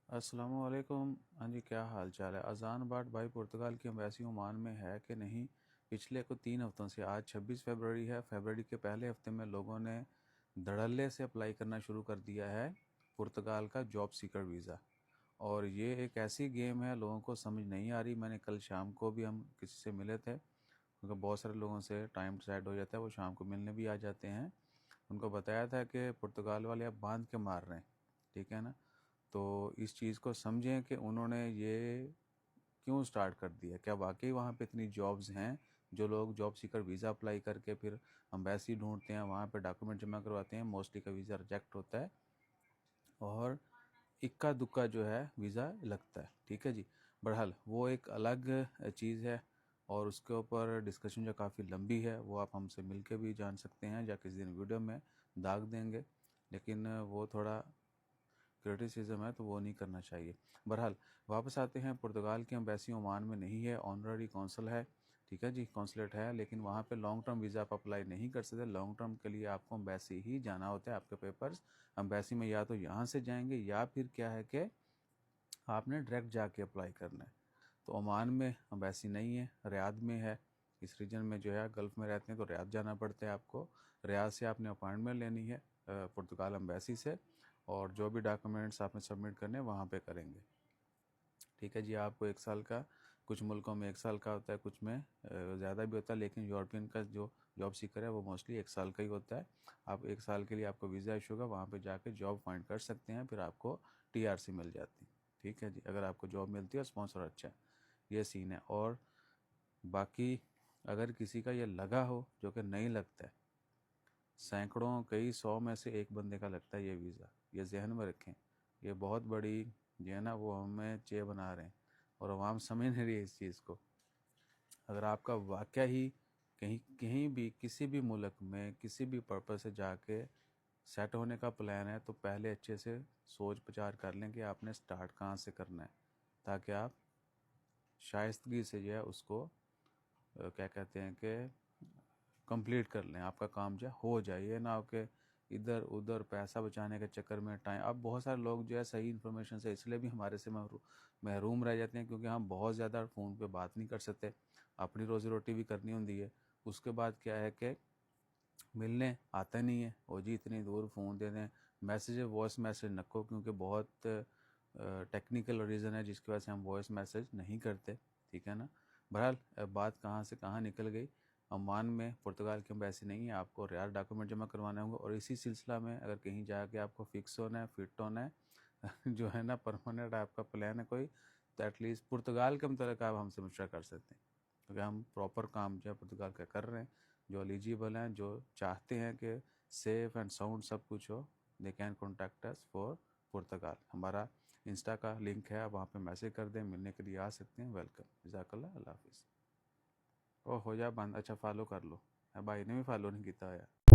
अस्सलामुअलैकुम। हाँ जी, क्या हाल चाल है? अजान बाट भाई, पुर्तगाल की एम्बेसी ओमान में है कि नहीं? पिछले 3 हफ्तों से, आज 26 फरवरी है, फरवरी के पहले हफ्ते में लोगों ने धड़ल्ले से अप्लाई करना शुरू कर दिया है पुर्तगाल का जॉब सीकर वीज़ा। और ये एक ऐसी गेम है, लोगों को समझ नहीं आ रही। मैंने कल शाम को भी, हम किसी से मिले थे, क्योंकि बहुत सारे लोगों से टाइम डिसाइड हो जाता है, वो शाम को मिलने भी आ जाते हैं। उनको बताया था कि पुर्तगाल वाले अब बांध के मार रहे हैं, ठीक है ना? तो इस चीज़ को समझें कि उन्होंने ये क्यों स्टार्ट कर दिया। क्या वाकई वहाँ पे इतनी जॉब्स हैं? जो लोग जॉब सीकर वीज़ा अप्लाई करके फिर अम्बेसी ढूंढते हैं, वहाँ पे डॉक्यूमेंट जमा करवाते हैं, मोस्टली का वीज़ा रिजेक्ट होता है और इक्का दुक्का जो है वीज़ा लगता है, ठीक है जी। बहरहाल वो एक अलग चीज़ है और उसके ऊपर डिस्कशन जो काफ़ी लंबी है, वो आप हमसे मिल के भी जान सकते हैं या किसी दिन वीडियो में दाग देंगे, लेकिन वो थोड़ा क्रिटिसिज्म है तो वो नहीं करना चाहिए। बहरहाल वापस आते हैं। पुर्तगाल की एम्बेसी ओमान में नहीं है, ऑनररी कौंसल है, ठीक है जी, कौंसलेट है, लेकिन वहाँ पे लॉन्ग टर्म वीज़ा आप अप्लाई नहीं कर सकते। लॉन्ग टर्म के लिए आपको एम्बेसी ही जाना होता है। आपके पेपर्स एम्बेसी में या तो यहाँ से जाएंगे या फिर क्या है कि आपने डायरेक्ट जाके अप्लाई करना है। तो ओमान में एम्बेसी नहीं है, रियाद में है। इस रीजन में जो है, गल्फ़ में रहते हैं तो रियाद जाना पड़ता है आपको। रियाद से आपने अपॉइंटमेंट लेनी है पुर्तगाल एम्बेसी से, और जो भी डॉक्यूमेंट्स आपने सबमिट करने वहाँ पे करेंगे, ठीक है जी। आपको 1 साल का, कुछ मुल्कों में 1 साल का होता है, कुछ में ज़्यादा भी होता है, लेकिन यूरोपियन का जो जॉब सीकर है वो मोस्टली 1 साल का ही होता है। आप 1 साल के लिए आपको वीज़ा इशू होगा, वहाँ पे जाके जॉब फाइंड कर सकते हैं, फिर आपको टीआरसी मिल जाती है, ठीक है जी, अगर आपको जॉब मिलती है और स्पॉन्सर अच्छा है। ये सीन है। और बाकी अगर किसी का ये लगा हो, जो कि नहीं लगता है, सैकड़ों, कई 100 में से एक बंदे का लगता है ये वीज़ा, ये जहन में रखें। ये बहुत बड़ी जो है ना, वो हमें चे बना रहे हैं और आवाम समझ नहीं रही है इस चीज़ को। अगर आपका वाकया ही कहीं कहीं भी किसी भी मुल्क में किसी भी पर्पज़ से जाके सेट होने का प्लान है, तो पहले अच्छे से सोच विचार कर लें कि आपने स्टार्ट कहाँ से करना है, ताकि आप शाइस्तगी से जो है उसको क्या कहते हैं कि कंप्लीट कर लें, आपका काम जो है हो जाए। ये ना हो कि इधर उधर पैसा बचाने के चक्कर में टाइम। अब बहुत सारे लोग जो है सही इन्फॉर्मेशन से इसलिए भी हमारे से महरूम रह जाते हैं, क्योंकि हम बहुत ज़्यादा फ़ोन पे बात नहीं कर सकते, अपनी रोज़ी रोटी भी करनी होती है। उसके बाद क्या है कि मिलने आता नहीं है, ओ जी इतनी दूर फ़ोन दे दें, मैसेज वॉइस मैसेज नको, क्योंकि बहुत टेक्निकल रीज़न है जिसकी वजह से हम वॉइस मैसेज नहीं करते, ठीक है ना। बहरहाल बात कहाँ से कहाँ निकल गई। ओमान में पुर्तगाल की एम्बेसी नहीं है, आपको रियाद डॉक्यूमेंट जमा करवाने होंगे। और इसी सिलसिला में अगर कहीं जाके आपको फिक्स होना है, फिट होना है जो है ना, परमानेंट आपका प्लान है कोई, तो एटलीस्ट पुर्तगाल के मतलब आप हमसे मशवरा कर सकते हैं, क्योंकि हम प्रॉपर काम जो है पुर्तगाल का कर रहे हैं। जो एलिजिबल हैं, जो चाहते हैं कि सेफ़ एंड साउंड सब कुछ हो, they can contact us for Portugal. हमारा इंस्टा का लिंक है, आप वहाँ पे मैसेज कर दें, मिलने के लिए आ सकते हैं। वेलकम, जज़ाकल्लाह, अल्लाह हाफिज़। ओ हो जा बंद, अच्छा फॉलो कर लो। भाई ने भी फॉलो नहीं किया यार।